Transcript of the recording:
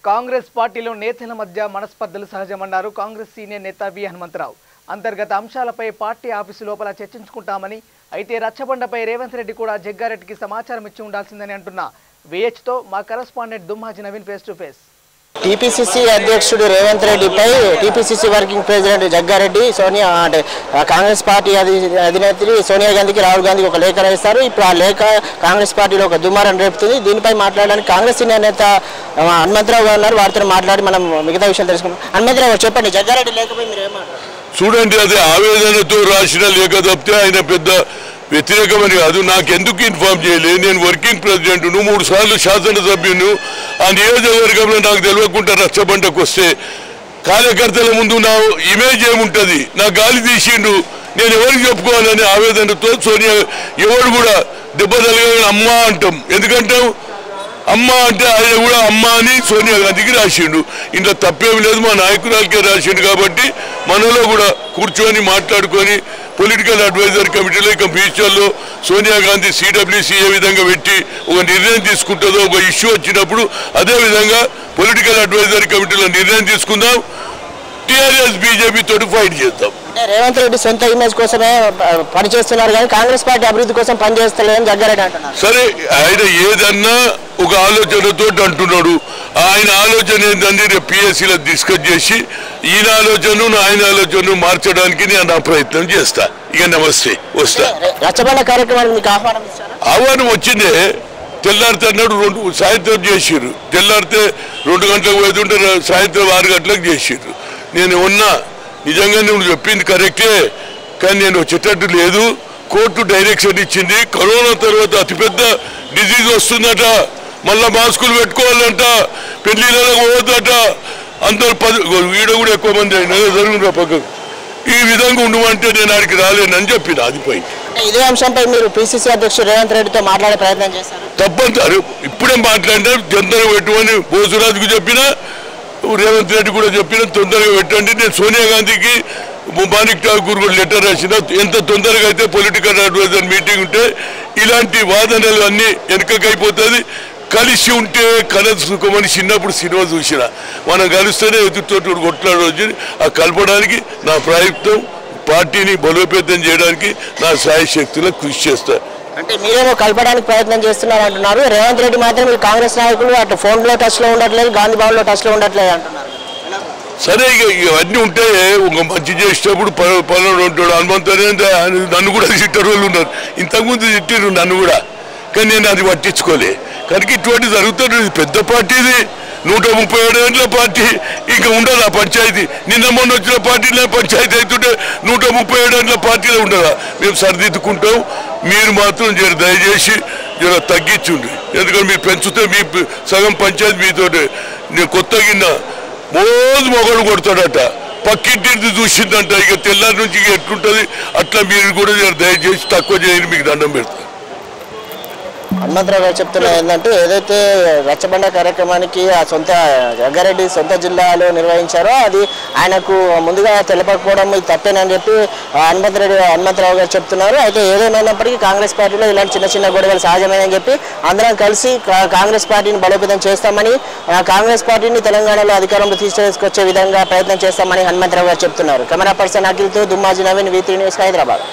కాంగ్రెస్ పార్టీలో నేతల మధ్య మనస్పర్ధలు సహజమన్నారు కాంగ్రెస్ సీనియర్ నేత వి హనుమంతరావు. అంతర్గత అంశాలపై పార్టీ ఆఫీసు లోపల చర్చించుకుంటామని, అయితే రచ్చబండపై రేవంత్ రెడ్డి కూడా జగ్గారెడ్డికి సమాచారం ఇచ్చి ఉండాల్సిందని అంటున్న విహెచ్తో మా correspondent Dummaji Naveen face to face. TPCC అధ్యక్షుడు రేవంత్ రెడ్డిపై TPCC working president Jaggareddy Sonia అంటే కాంగ్రెస్ పార్టీ అధినేత్రి సోనియా గాంధీకి రాహుల్ గాంధీకి ఒక లేఖ రాస్తారు. ఇప్పుడు ఆ లేఖ కాంగ్రెస్ పార్టీలో ఒక దుమారం రేపుతుంది. దీనిపై మాట్లాడడానికి కాంగ్రెస్ సీనియర్ నేత హనుమంతరావు గారు ఉన్నారు. వారితో మాట్లాడి మనం మిగతా విషయాలు తెలుసుకుందాం. హనుమంతరావు చెప్పండి, జగ్గారెడ్డి లేఖపై మీరు ఏమంటారు? చూడండి, అది ఆవేదనతో రాసిన లేఖ తప్పితే ఆయన పెద్ద వ్యతిరేకమని కాదు. నాకెందుకు ఇన్ఫార్మ్ చేయలేదు? నేను వర్కింగ్ ప్రెసిడెంట్ను, 3 సార్లు శాసనసభ్యును. ఆ నియోజకవర్గంలో నాకు తెలియకుండా రచ్చబండకు వస్తే కార్యకర్తల ముందు నా ఇమేజ్ ఏముంటుంది? నా గాలి తీసిండు, నేను ఎవరికి చెప్పుకోవాలని ఆవేదనతో సోనియా ఎవరు కూడా దెబ్బ తలగాలని అమ్మ అంటాం. ఎందుకంటాం? అమ్మ అంటే ఆయన కూడా అమ్మ అని సోనియా గాంధీకి రాసిండు. ఇంట్లో తప్పేమి లేదు, మా నాయకురాలకే రాసిండు. కాబట్టి మనలో కూడా కూర్చొని మాట్లాడుకొని పొలిటికల్ అడ్వైజర్ కమిటీలో ఇక ఫ్యూచర్లో సోనియా గాంధీ సిడబ్ల్యూసీ ఏ విధంగా పెట్టి ఒక నిర్ణయం తీసుకుంటుందో, ఒక ఇష్యూ వచ్చినప్పుడు అదేవిధంగా పొలిటికల్ అడ్వైజర్ కమిటీలో నిర్ణయం తీసుకుందాం. టీఆర్ఎస్ బీజేపీ తోటి ఫైట్ చేద్దాం. రేవంత్ రెడ్డి సొంత ఇమేజ్ కోసమే పనిచేస్తున్నారు కానీ కాంగ్రెస్ పార్టీ అభివృద్ధి కోసం పనిచేస్తలేదని జగ్గారెడ్డి అంటున్నారు. సరే, ఆయన ఏదన్నా ఒక ఆలోచనతో అంటున్నాడు. ఆయన ఆలోచన ఏంటంటే రేపు పిఎస్సీలో డిస్కస్ చేసి ఈయన ఆలోచనను ఆయన ఆలోచనను మార్చడానికి నేను నా ప్రయత్నం చేస్తా. ఇక నమస్తే, వస్తా. రచ్చబండ కార్యక్రమానికి మీకు ఆహ్వానం వచ్చిందే. తెల్లారితే అన్నాడు, సాయంత్రం చేసిర్రు. తెల్లారితే 2 గంటలకు పోతుంటే సాయంత్రం 6 గంటలకు చేసిర్రు. నేను ఉన్నా, నిజంగా నువ్వు చెప్పింది కరెక్టే, కానీ నేను వచ్చేటట్టు లేదు. కోర్టు డైరెక్షన్ ఇచ్చింది. కరోనా తర్వాత అతిపెద్ద డిజీజ్ వస్తుందట, మళ్ళా మాస్కులు పెట్టుకోవాలంట, పెళ్లిళ్ళకు పోవద్దట. అందరు వీడ కూడా ఎక్కువ మంది అయినా జరుగుతున్న పక్కకు ఈ విధంగా ఉండమంటే నేను ఆడికి రాలేనని చెప్పిన. అది పోయి ఇదే అంశంపై మీరు పిసిసి అధ్యక్షుడు రేవంత్ రెడ్డితో మాట్లాడే ప్రయత్నం చేస్తారు. తప్పంటారు. ఇప్పుడే మాట్లాడినా తొందరగా పెట్టుమని బోసురాజుకు చెప్పినా, రేవంత్ రెడ్డి కూడా చెప్పిన తొందరగా పెట్టండి. నేను సోనియా గాంధీకి మాణిక్ ఠాకూర్ కూడా లెటర్ రాసిన. ఎంత తొందరగా అయితే పొలిటికల్ అడ్వైజర్ మీటింగ్ ఉంటే ఇలాంటి వాదనలు అన్నీ వెనకకైపోతుంది. కలిసి ఉంటే కలుసుకోమని చిన్నప్పుడు సినిమా చూసిన. మనం కలిస్తేనే ఎదుటితోటి కొట్లాడవచ్చు. ఆ కలపడానికి నా ప్రయత్నం, పార్టీని బలోపేతం చేయడానికి నా శాయశక్తులకు కృషి చేస్తా. అంటే మీరేమో కలపడానికి ప్రయత్నం చేస్తున్నారు అంటున్నారు. రేవంత్ రెడ్డి మాత్రం మీరు కాంగ్రెస్ నాయకులు అటు ఫోన్లో టచ్లో ఉండట్లేదు, గాంధీ భవన్లో టచ్లో ఉండట్లేదు అంటున్నారు. సరే, ఇక ఇవన్నీ ఉంటే ఒక మంచి చేసేటప్పుడు పనులు ఉంటాడు. హనుమంతనే నన్ను కూడా తిట్టే వాళ్ళు ఉన్నారు. ఇంతకుముందు తిట్టిరు నన్ను కూడా, కానీ నేను అది పట్టించుకోలే. కనుక ఇటువంటి జరుగుతుంది. పెద్ద పార్టీది, 137 ఏళ్ళ పార్టీ. ఇంకా ఉండదు ఆ పంచాయతీ. నిన్న మొన్న వచ్చిన పార్టీలో పంచాయతీ అవుతుంటే 137 ఏళ్ళ పార్టీలో ఉండదా? మేము సరిదిద్దుకుంటాం. మీరు మాత్రం దయచేసి తగ్గించుండ్రి. ఎందుకంటే మీరు పెంచితే మీ సగం పంచాయతీ మీతో. నేను కొత్తగా రోజు మొగలు కొడతాడట, పక్కింటి చూసిందంట. ఇక తెల్లారి నుంచి ఎట్లుంటుంది అట్లా మీరు కూడా దయచేసి తక్కువ చేయండి, మీకు దండం పెడతారు. హనుమంతరావు గారు చెప్తున్నది ఏంటంటే, ఏదైతే రచ్చబండ కార్యక్రమానికి ఆ జగ్గారెడ్డి సొంత జిల్లాలో నిర్వహించారో అది ఆయనకు ముందుగా తెలపకపోవడం ఇది తప్పేనని చెప్పి హనుమంతరావు గారు చెప్తున్నారు. అయితే ఏదేమైనప్పటికీ కాంగ్రెస్ పార్టీలో ఇలాంటి చిన్న చిన్న గొడవలు సహజమేనని చెప్పి అందరం కలిసి కాంగ్రెస్ పార్టీని బలోపేతం చేస్తామని, కాంగ్రెస్ పార్టీని తెలంగాణలో అధికారంలో తీసుకొచ్చే విధంగా ప్రయత్నం చేస్తామని హనుమంతరావు గారు చెప్తున్నారు. కెమెరా పర్సన్ అఖిల్తో దుమ్మాజీ నవీన్, V3 న్యూస్, హైదరాబాద్.